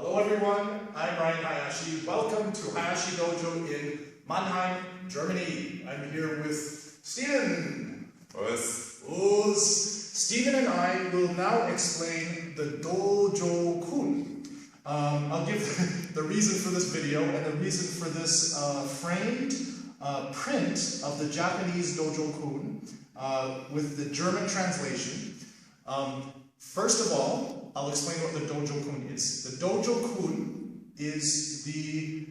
Hello everyone, I'm Ryan Hayashi. Welcome to Hayashi Dojo in Mannheim, Germany. I'm here with Steven. Steven and I will now explain the Dojo Kun. I'll give the reason for this video and the reason for this framed print of the Japanese Dojo Kun with the German translation. First of all, I'll explain what the Dojo Kun is. The Dojo Kun is the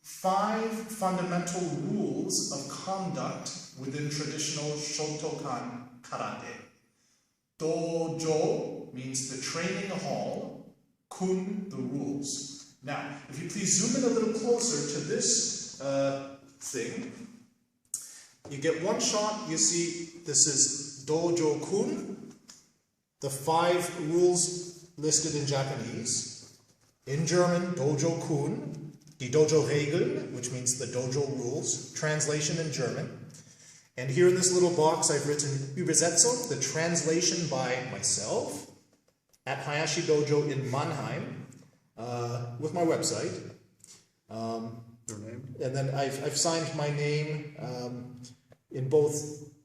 5 fundamental rules of conduct within traditional Shotokan Karate. Dojo means the training hall, Kun, the rules. Now, if you please zoom in a little closer to this thing, you get one shot, you see this is Dojo Kun, the 5 rules listed in Japanese. In German, Dojo Kun, die Dojo Regeln, which means the dojo rules, translation in German. And here in this little box I've written Übersetzung, the translation by myself at Hayashi Dojo in Mannheim with my website. Your name? And then I've signed my name in both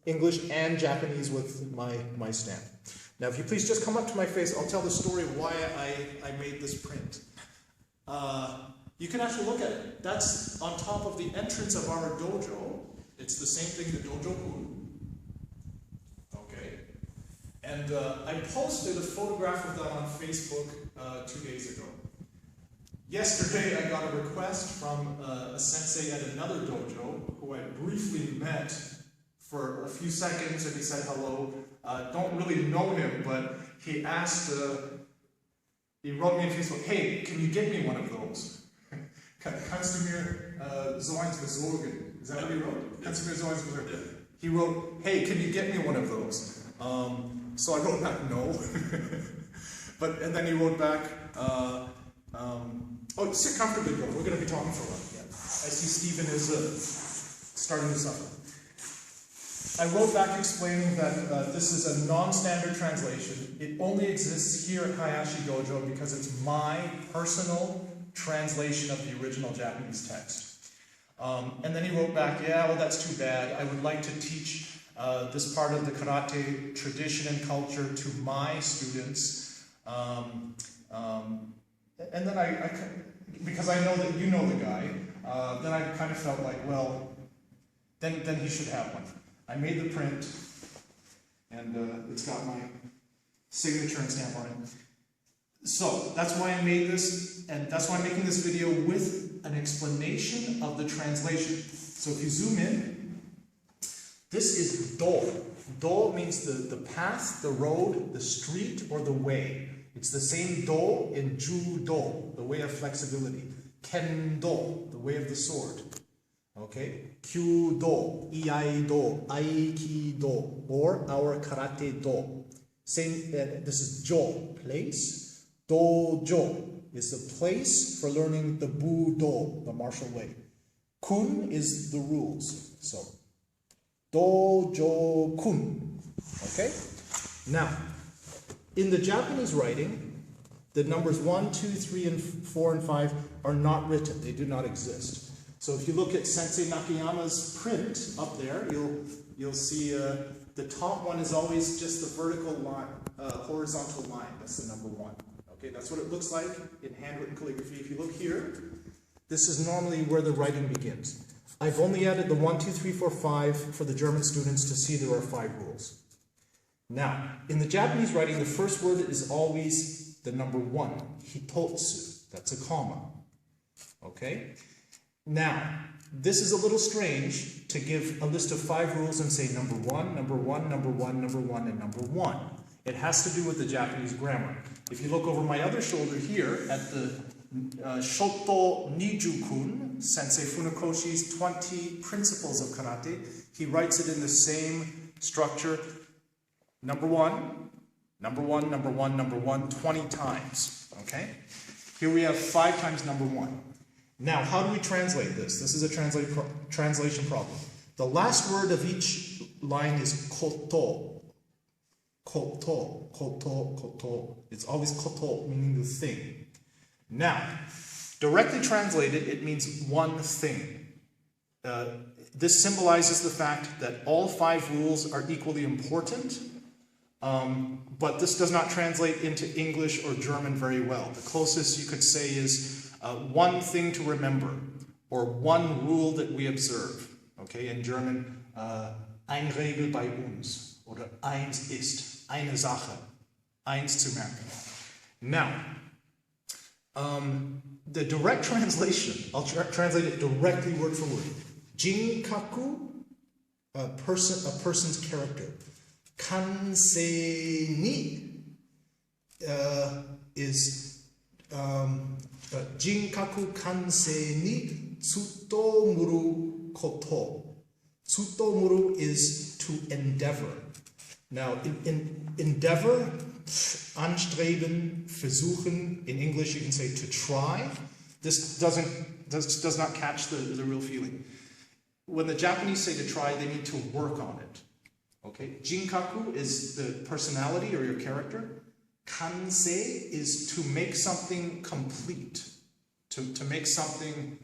English and Japanese with my stamp. Now if you please just come up to my face, I'll tell the story of why I made this print. You can actually look at it. That's on top of the entrance of our dojo. It's the same thing, the Dojo Kun. Okay. And I posted a photograph of that on Facebook 2 days ago. Yesterday I got a request from a sensei at another dojo who I briefly met for a few seconds, and he said hello. Don't really know him, but he asked, he wrote me on Facebook, hey, can you get me one of those? Kannst du mir so eins besorgen? Is that what he wrote? Kannst du mir so eins besorgen? He wrote, hey, can you get me one of those? So I wrote back, no. And then he wrote back, oh, sit comfortably, bro. We're going to be talking for a while. Yeah. I see Steven is starting to suffer. I wrote back explaining that this is a non-standard translation. It only exists here at Hayashi Dojo because it's my personal translation of the original Japanese text. And then he wrote back, yeah, well that's too bad. I would like to teach this part of the karate tradition and culture to my students. And then because I know that you know the guy, then I kind of felt like, well, then he should have one. I made the print, and it's got my signature and stamp on it. So, that's why I made this, and that's why I'm making this video with an explanation of the translation. So if you zoom in, this is do. Do means the path, the road, the street, or the way. It's the same do in judo, the way of flexibility. Kendo, the way of the sword. Okay, Kyudo, Iaido, Aikido, or our Karate Do. Same, this is Jo, place. Dojo is the place for learning the Budo, the martial way. Kun is the rules. So, Dojo Kun. Okay? Now, in the Japanese writing, the numbers 1, 2, 3, and 4, and 5 are not written. They do not exist. So if you look at Sensei Nakayama's print up there, you'll see the top one is always just the vertical line, horizontal line. That's the number 1. Okay, that's what it looks like in handwritten calligraphy. If you look here, this is normally where the writing begins. I've only added the 1, 2, 3, 4, 5 for the German students to see there are 5 rules. Now, in the Japanese writing, the first word is always the number 1, hitotsu. That's a comma. Okay? Now, this is a little strange to give a list of 5 rules and say number 1, number 1, number 1, number 1, and number 1. It has to do with the Japanese grammar. If you look over my other shoulder here at the Shoto Nijukun, Sensei Funakoshi's 20 Principles of Karate, he writes it in the same structure, number 1, number 1, number 1, number 1, 20 times. Okay? Here we have 5 times number 1. Now, how do we translate this? This is a translation problem. The last word of each line is koto. Koto, koto, koto. It's always koto, meaning the thing. Now, directly translated, it means one thing. This symbolizes the fact that all 5 rules are equally important, but this does not translate into English or German very well. The closest you could say is one thing to remember, or one rule that we observe. Okay, in German, ein Regel bei uns, oder eins ist, eine Sache, eins zu merken. Now, the direct translation, I'll translate it directly word for word. Jinkaku, a person's character. Kansei ni is Jinkaku kansei ni tsutomuru koto. Tsutomuru is to endeavor. Now, in endeavor, anstreben, versuchen, in English you can say to try. This does not catch the real feeling. When the Japanese say to try, they mean to work on it. Okay? Jinkaku is the personality or your character. Kansei is to make something complete. To make something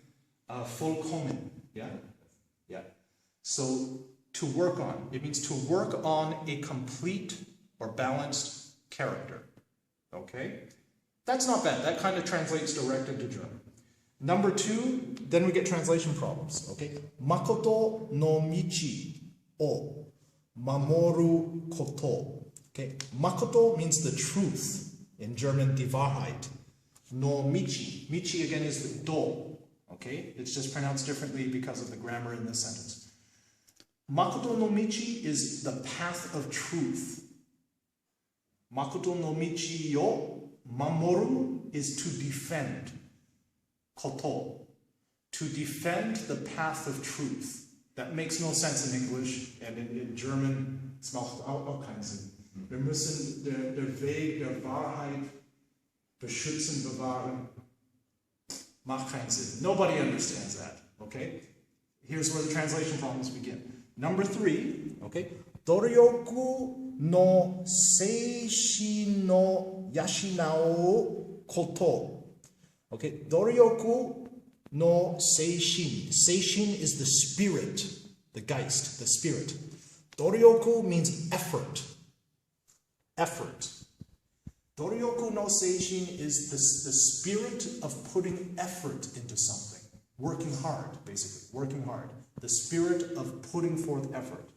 vollkommen. Yeah? Yeah. So, to work on. It means to work on a complete or balanced character. Okay? That's not bad. That kind of translates direct into German. Number 2, then we get translation problems. Okay? Makoto no michi o mamoru koto. Okay? Makoto means the truth. In German, die Wahrheit. No michi. Michi again is the do. Okay? It's just pronounced differently because of the grammar in this sentence. Makoto no michi is the path of truth. Makoto no michi yo mamoru is to defend. Koto. To defend the path of truth. That makes no sense in English, and in German, es macht auch keinen Sinn. Wir müssen der Weg der Wahrheit beschützen, bewahren. Macht keinen Sinn. Nobody understands that, okay? Here's where the translation problems begin. Number 3, okay? Doryoku no seishi no yashinao koto. Okay, Doryoku no seishin. Seishin is the spirit, the Geist, the spirit. Doryoku means effort. Effort. Doryoku no seishin is the spirit of putting effort into something. Working hard, basically. Working hard. The spirit of putting forth effort.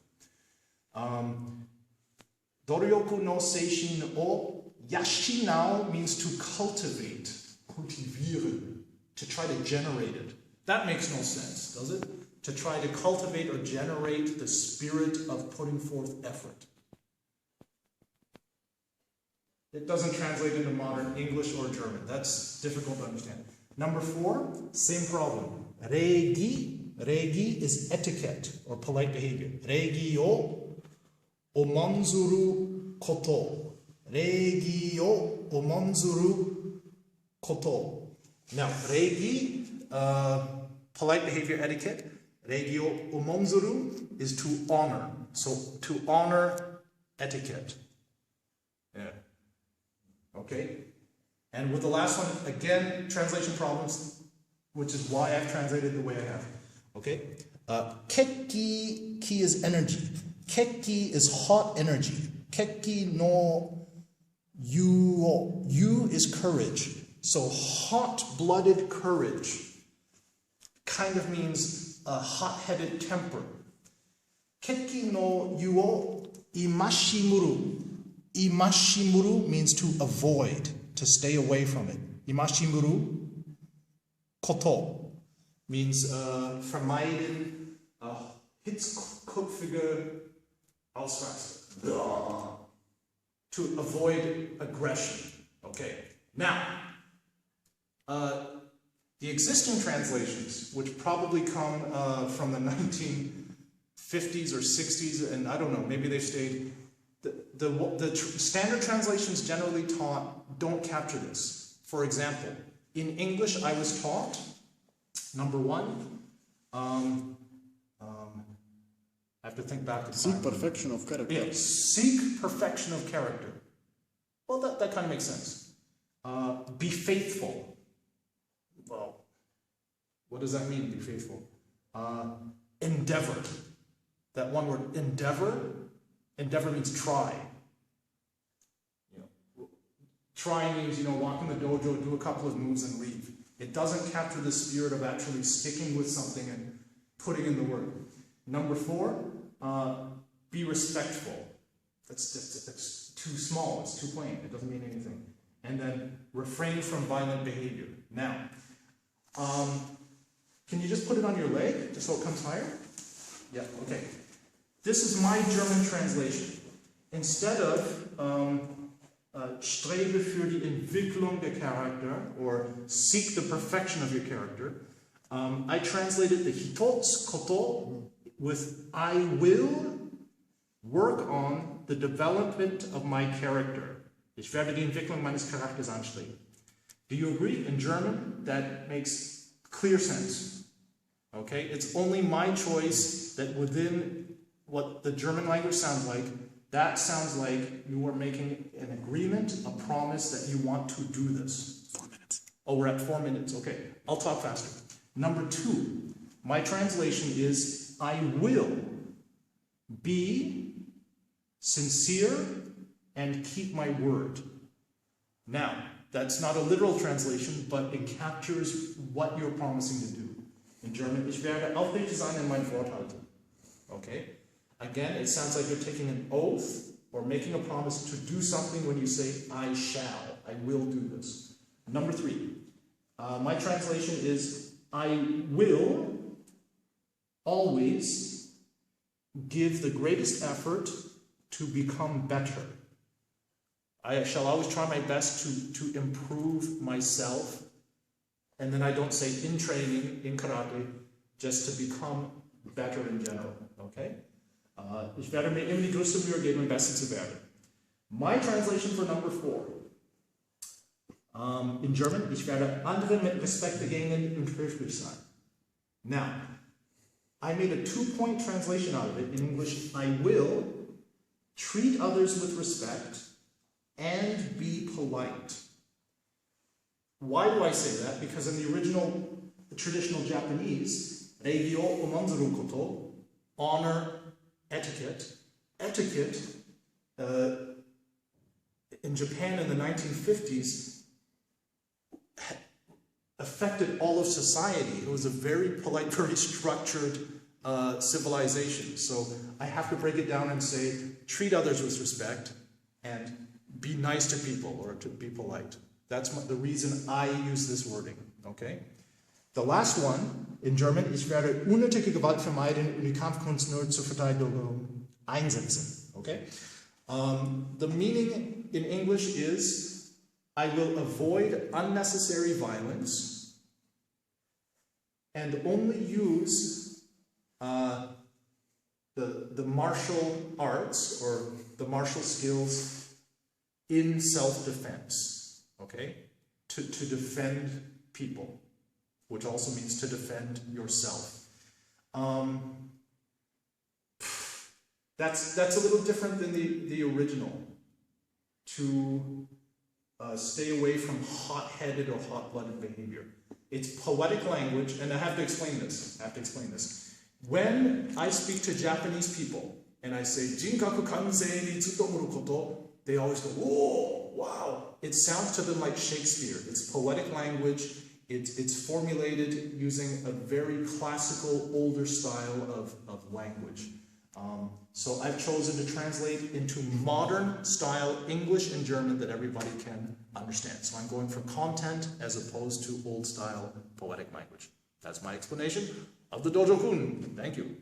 Doryoku no seishin o yashinao means to cultivate. Kultivieren, to try to generate it. That makes no sense, does it? To try to cultivate or generate the spirit of putting forth effort. It doesn't translate into modern English or German. That's difficult to understand. Number 4, same problem. Regi. Regi is etiquette or polite behavior. Regi o omanzuru koto. Regi o omanzuru koto. Now, regi, polite behavior etiquette. Regio omonzuru is to honor. So, to honor etiquette. Yeah. Okay? And with the last one, again, translation problems, which is why I've translated the way I have. Okay? Kekki, ki is energy. Kekki is hot energy. Kekki no yu. Yu is courage. So hot-blooded courage kind of means a hot-headed temper. Kekki no yuo imashimuru. Imashimuru means to avoid, to stay away from it. Imashimuru koto means vermeiden, hitzkopfige Ausraster. To avoid aggression. Okay. Now, the existing translations, which probably come from the 1950s or 60s, and I don't know, maybe they've stayed. The standard translations generally taught don't capture this. For example, in English, I was taught, number 1, I have to think back to seek perfection of character. Yeah, seek perfection of character. Well, that kind of makes sense. Be faithful. well, what does that mean, be faithful? Endeavor. That one word, endeavor. Endeavor means try. Try means, walk in the dojo, do a couple of moves and leave. It doesn't capture the spirit of actually sticking with something and putting in the work. Number 4, be respectful. That's too small, it's too plain, it doesn't mean anything. And then refrain from violent behavior. Now, can you just put it on your leg, just so it comes higher? Yeah, okay. This is my German translation. Instead of strebe für die Entwicklung der Charakter, or seek the perfection of your character, I translated the hitotsu koto with I will work on the development of my character. Ich werde die Entwicklung meines Charakters anstreben. Do you agree? In German, that makes clear sense. Okay? It's only my choice that within what the German language sounds like, that sounds like you are making an agreement, a promise that you want to do this. 4 minutes. Oh, we're at 4 minutes. Okay, I'll talk faster. Number 2, my translation is I will be sincere and keep my word. Now, that's not a literal translation, but it captures what you're promising to do. In German, ich werde aufrichtig sein und mein Wort halten. Okay? Again, it sounds like you're taking an oath or making a promise to do something when you say, I shall, I will do this. Number 3, my translation is, I will always give the greatest effort to become better. I shall always try my best to improve myself. And then I don't say in training, in karate, just to become better in general. Okay? Ich werde mir immer die größte Mühe geben, besser zu werden. My translation for number 4. In German, ich werde andere mit Respekt begegnen und höflich sein. Now, I made a 2-point translation out of it. In English, I will treat others with respect and be polite. Why do I say that? Because in the traditional Japanese, reigyo omanzuru koto, honor, etiquette. Etiquette, in Japan in the 1950s, affected all of society. It was a very polite, very structured civilization. So I have to break it down and say, treat others with respect and be nice to people, or to be polite. That's the reason I use this wording, okay? The last one, in German, ich werde unnötige Gewalt vermeiden und die Kampfkunst nur zur Verteidigung einsetzen, okay? The meaning in English is, I will avoid unnecessary violence and only use the martial arts or the martial skills in self-defense, okay? To defend people, which also means to defend yourself. That's a little different than the original. To stay away from hot-headed or hot-blooded behavior. It's poetic language, and I have to explain this. When I speak to Japanese people, and I say, Jinkaku kansei ni tsutomu koto, they always go, whoa, wow. It sounds to them like Shakespeare. It's poetic language. It's formulated using a very classical, older style of language. So I've chosen to translate into modern style English and German that everybody can understand. So I'm going for content as opposed to old style poetic language. That's my explanation of the Dojo Kun. Thank you.